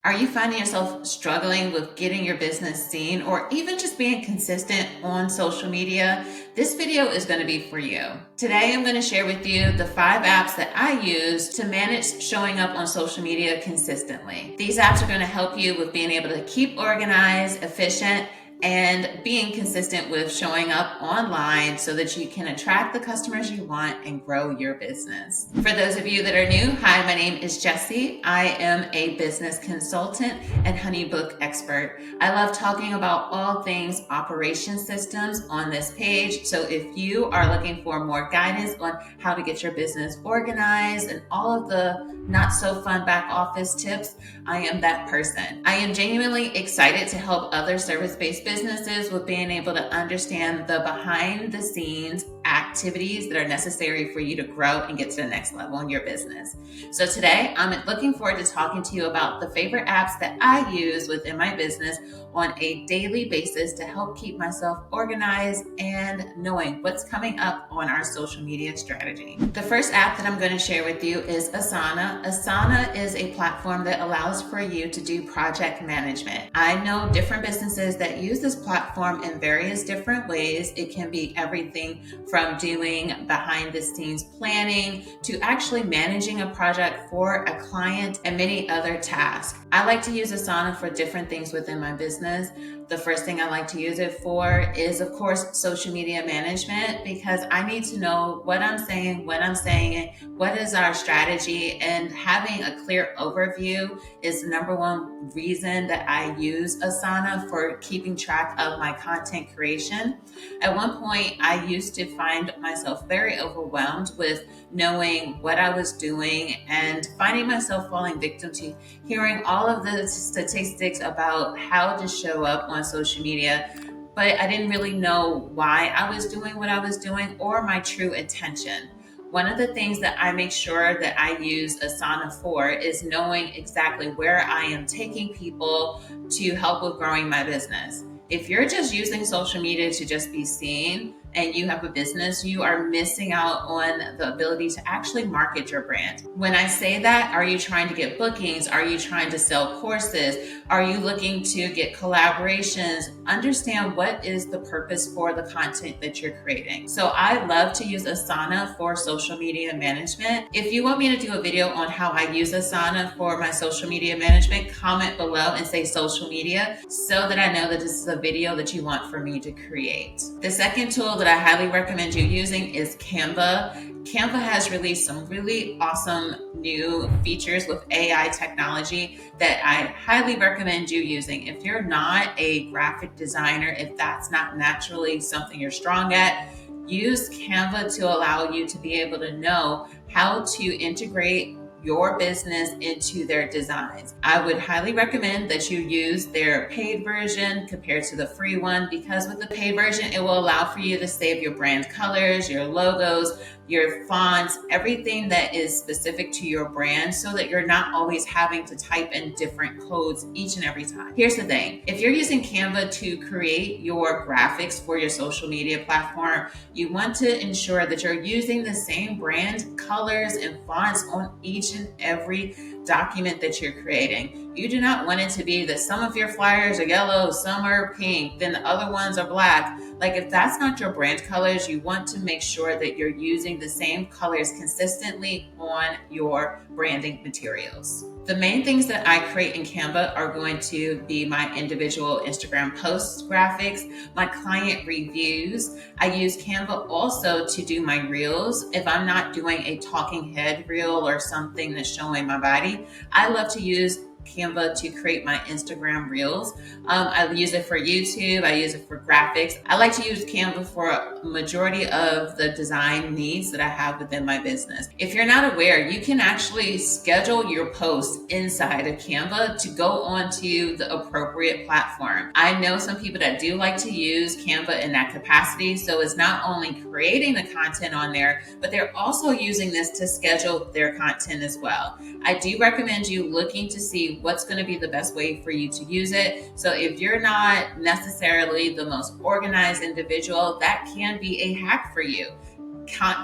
Are you finding yourself struggling with getting your business seen or even just being consistent on social media? This video is going to be for you. Today, I'm going to share with you the 5 apps that I use to manage showing up on social media consistently. These apps are going to help you with being able to keep organized, efficient, and being consistent with showing up online so that you can attract the customers you want and grow your business. For those of you that are new, hi, my name is Jesse. I am a business consultant and Honeybook expert. I love talking about all things operation systems on this page. So if you are looking for more guidance on how to get your business organized and all of the not so fun back office tips, I am that person. I am genuinely excited to help other service-based businesses with being able to understand the behind the scenes activities that are necessary for you to grow and get to the next level in your business. So today, I'm looking forward to talking to you about the favorite apps that I use within my business on a daily basis to help keep myself organized and knowing what's coming up on our social media strategy. The first app that I'm going to share with you is Asana. Asana is a platform that allows for you to do project management. I know different businesses that use this platform in various different ways. It can be everything from doing behind the scenes planning to actually managing a project for a client and many other tasks. I like to use Asana for different things within my business. The first thing I like to use it for is, of course, social media management, because I need to know what I'm saying, when I'm saying it, what is our strategy, and having a clear overview is the number one reason that I use Asana for keeping track of my content creation. At one point, I used to find myself very overwhelmed with knowing what I was doing and finding myself falling victim to hearing all of the statistics about how to show up on social media, but I didn't really know why I was doing what I was doing or my true intention. One of the things that I make sure that I use Asana for is knowing exactly where I am taking people to help with growing my business. If you're just using social media to just be seen and you have a business, you are missing out on the ability to actually market your brand. When I say that, are you trying to get bookings? Are you trying to sell courses? Are you looking to get collaborations? Understand what is the purpose for the content that you're creating. So I love to use Asana for social media management. If you want me to do a video on how I use Asana for my social media management, comment below and say social media so that I know that this is a video that you want for me to create. The second tool that I highly recommend you using is Canva. Canva has released some really awesome new features with AI technology that I highly recommend you using. If you're not a graphic designer, if that's not naturally something you're strong at, use Canva to allow you to be able to know how to integrate your business into their designs. I would highly recommend that you use their paid version compared to the free one, because with the paid version, it will allow for you to save your brand colors, your logos, your fonts, everything that is specific to your brand so that you're not always having to type in different codes each and every time. Here's the thing. If you're using Canva to create your graphics for your social media platform, you want to ensure that you're using the same brand colors and fonts on each and every document that you're creating. You do not want it to be that some of your flyers are yellow, some are pink, then the other ones are black. Like, if that's not your brand colors, you want to make sure that you're using the same colors consistently on your branding materials. The main things that I create in Canva are going to be my individual Instagram post graphics, my client reviews. I use Canva also to do my reels. If I'm not doing a talking head reel or something that's showing my body, I love to use Canva to create my Instagram reels. I use it for YouTube. I use it for graphics. I like to use Canva for a majority of the design needs that I have within my business. If you're not aware, you can actually schedule your posts inside of Canva to go onto the appropriate platform. I know some people that do like to use Canva in that capacity. So it's not only creating the content on there, but they're also using this to schedule their content as well. I do recommend you looking to see what's going to be the best way for you to use it. So if you're not necessarily the most organized individual, that can be a hack for you.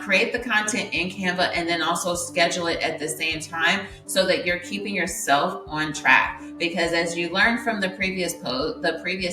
create the content in Canva and then also schedule it at the same time so that you're keeping yourself on track. Because as you learned from the previous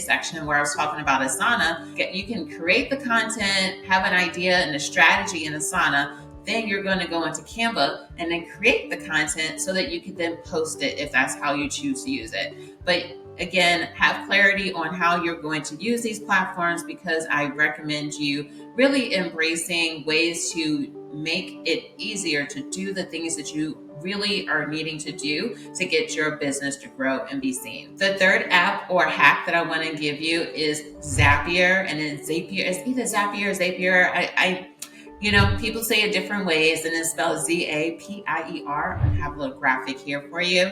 section where I was talking about Asana, you can create the content, have an idea and a strategy in Asana. Then you're going to go into Canva and then create the content so that you can then post it if that's how you choose to use it. But again, have clarity on how you're going to use these platforms, because I recommend you really embracing ways to make it easier to do the things that you really are needing to do to get your business to grow and be seen. The third app or hack that I want to give you is Zapier, and then Zapier. It's either Zapier or Zapier. People say it different ways, and it's spelled Zapier. I have a little graphic here for you.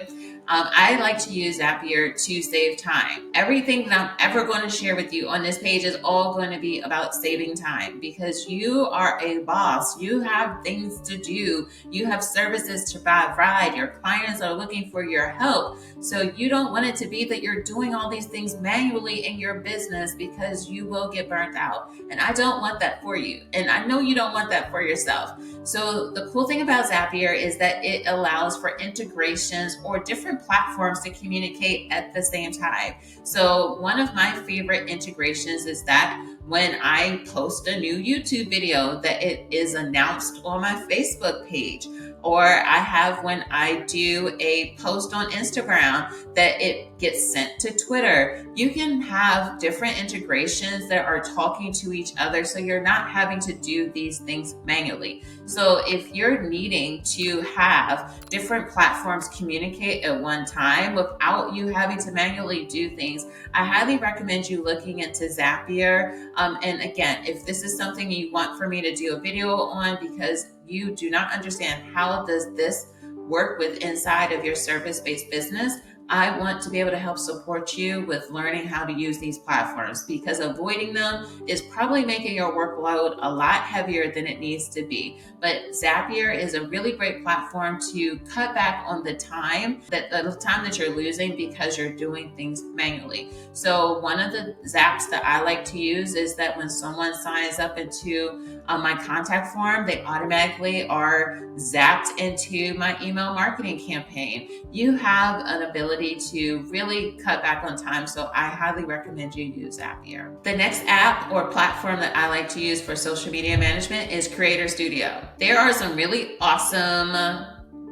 I like to use Zapier to save time. Everything that I'm ever going to share with you on this page is all going to be about saving time, because you are a boss. You have things to do. You have services to provide. Your clients are looking for your help. So you don't want it to be that you're doing all these things manually in your business, because you will get burnt out. And I don't want that for you. And I know you don't want that for yourself. So the cool thing about Zapier is that it allows for integrations or different platforms to communicate at the same time. So one of my favorite integrations is that when I post a new YouTube video, that it is announced on my Facebook page. Or I have when I do a post on Instagram that it gets sent to Twitter. You can have different integrations that are talking to each other, so you're not having to do these things manually. So if you're needing to have different platforms communicate at one time without you having to manually do things, I highly recommend you looking into Zapier. And again, if this is something you want for me to do a video on because you do not understand how does this work with inside of your service-based business, I want to be able to help support you with learning how to use these platforms, because avoiding them is probably making your workload a lot heavier than it needs to be. But Zapier is a really great platform to cut back on the time that you're losing because you're doing things manually. So one of the zaps that I like to use is that when someone signs up into my contact form, they automatically are zapped into my email marketing campaign. You have an ability to really cut back on time, so I highly recommend you use Zapier. The next app or platform that I like to use for social media management is Creator Studio. There are some really awesome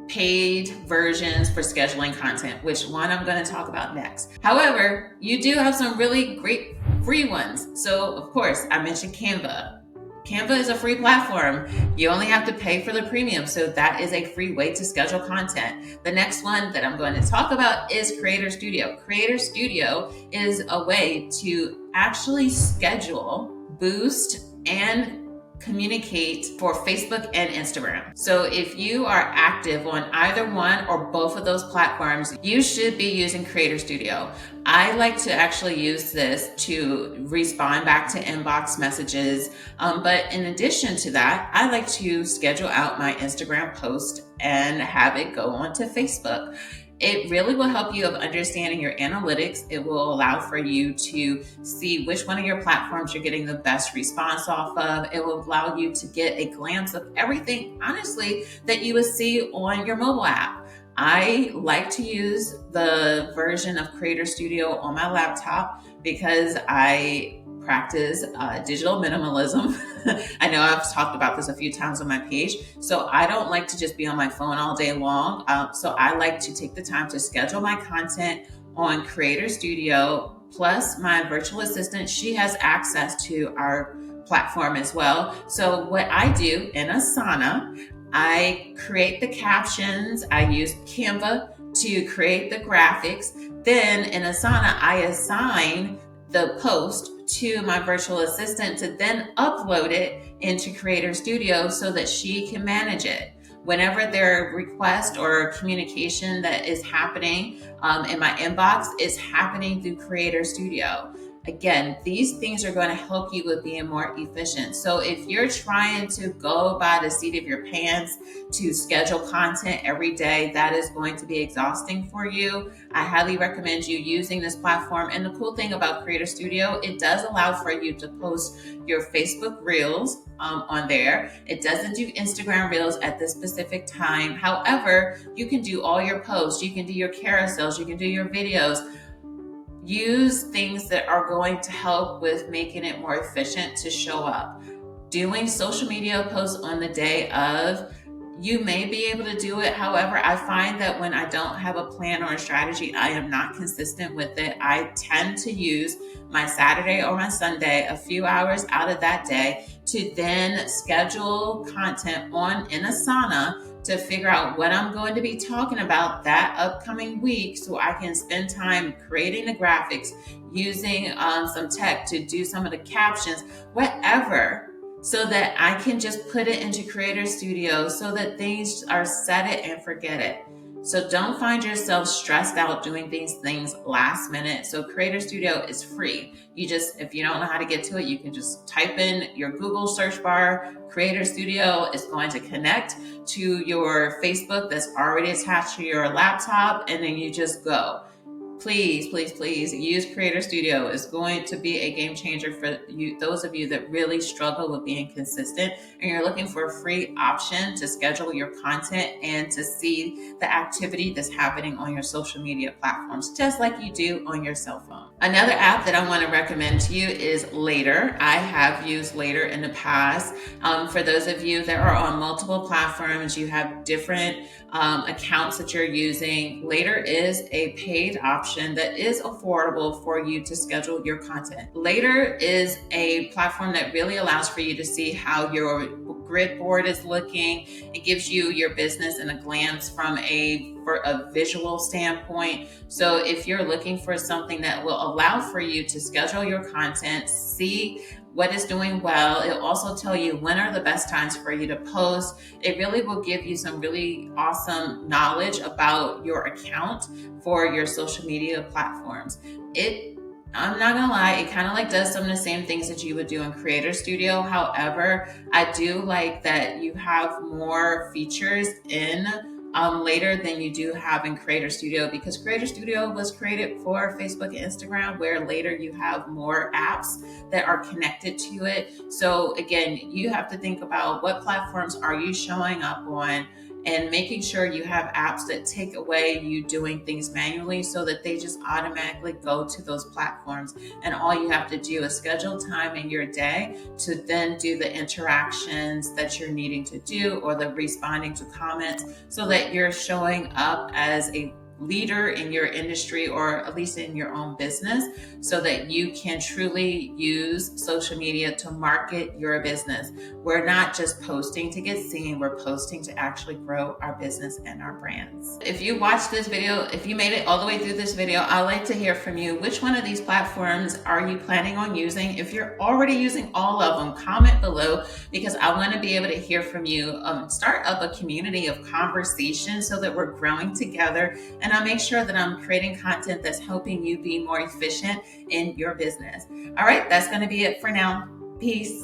paid versions for scheduling content, which one I'm going to talk about next. However, you do have some really great free ones. So of course, I mentioned Canva. Canva is a free platform. You only have to pay for the premium, so that is a free way to schedule content. The next one that I'm going to talk about is Creator Studio. Creator Studio is a way to actually schedule, boost, and communicate for Facebook and Instagram. So if you are active on either one or both of those platforms, you should be using Creator Studio. I like to actually use this to respond back to inbox messages. But in addition to that, I like to schedule out my Instagram post and have it go onto Facebook. It really will help you of understanding your analytics. It will allow for you to see which one of your platforms you're getting the best response off of. It will allow you to get a glance of everything, honestly, that you would see on your mobile app. I like to use the version of Creator Studio on my laptop because I practice digital minimalism. I know I've talked about this a few times on my page. So I don't like to just be on my phone all day long. So I like to take the time to schedule my content on Creator Studio. Plus my virtual assistant, she has access to our platform as well. So what I do in Asana, I create the captions. I use Canva to create the graphics. Then in Asana, I assign the post to my virtual assistant to then upload it into Creator Studio so that she can manage it. Whenever there are requests or communication that is happening in my inbox is happening through Creator Studio. Again, these things are going to help you with being more efficient. So if you're trying to go by the seat of your pants to schedule content every day, that is going to be exhausting for you. I highly recommend you using this platform. And the cool thing about Creator Studio, it does allow for you to post your Facebook Reels on there. It doesn't do Instagram Reels at this specific time. However, you can do all your posts, you can do your carousels, you can do your videos. Use things that are going to help with making it more efficient to show up. Doing social media posts on the day of, you may be able to do it. However, I find that when I don't have a plan or a strategy, I am not consistent with it. I tend to use my Saturday or my Sunday, a few hours out of that day, to then schedule content in Asana to figure out what I'm going to be talking about that upcoming week, so I can spend time creating the graphics, using some tech to do some of the captions, whatever, so that I can just put it into Creator Studio so that things are set it and forget it. So don't find yourself stressed out doing these things last minute. So Creator Studio is free. If you don't know how to get to it, you can just type in your Google search bar, Creator Studio. Is going to connect to your Facebook that's already attached to your laptop, and then you just go. Please, please, please use Creator Studio. It's going to be a game changer for you, those of you that really struggle with being consistent and you're looking for a free option to schedule your content and to see the activity that's happening on your social media platforms, just like you do on your cell phone. Another app that I want to recommend to you is Later. I have used Later in the past. For those of you that are on multiple platforms, you have different accounts that you're using. Later is a paid option that is affordable for you to schedule your content. Later is a platform that really allows for you to see how your grid board is looking. It gives you your business in a glance from a visual standpoint. So if you're looking for something that will allow for you to schedule your content, see what is doing well, it'll also tell you when are the best times for you to post. It really will give you some really awesome knowledge about your account for your social media platforms. I'm not gonna lie, it kind of like does some of the same things that you would do in Creator Studio. However, I do like that you have more features in Later than you do have in Creator Studio, because Creator Studio was created for Facebook and Instagram, where Later you have more apps that are connected to it. So again, you have to think about what platforms are you showing up on, and making sure you have apps that take away you doing things manually so that they just automatically go to those platforms. And all you have to do is schedule time in your day to then do the interactions that you're needing to do, or the responding to comments, so that you're showing up as a leader in your industry, or at least in your own business, so that you can truly use social media to market your business. We're not just posting to get seen, we're posting to actually grow our business and our brands. If you watched this video, if you made it all the way through this video, I'd like to hear from you. Which one of these platforms are you planning on using? If you're already using all of them, comment below, because I want to be able to hear from you. Start up a community of conversation so that we're growing together, and I make sure that I'm creating content that's helping you be more efficient in your business. All right, that's going to be it for now. Peace.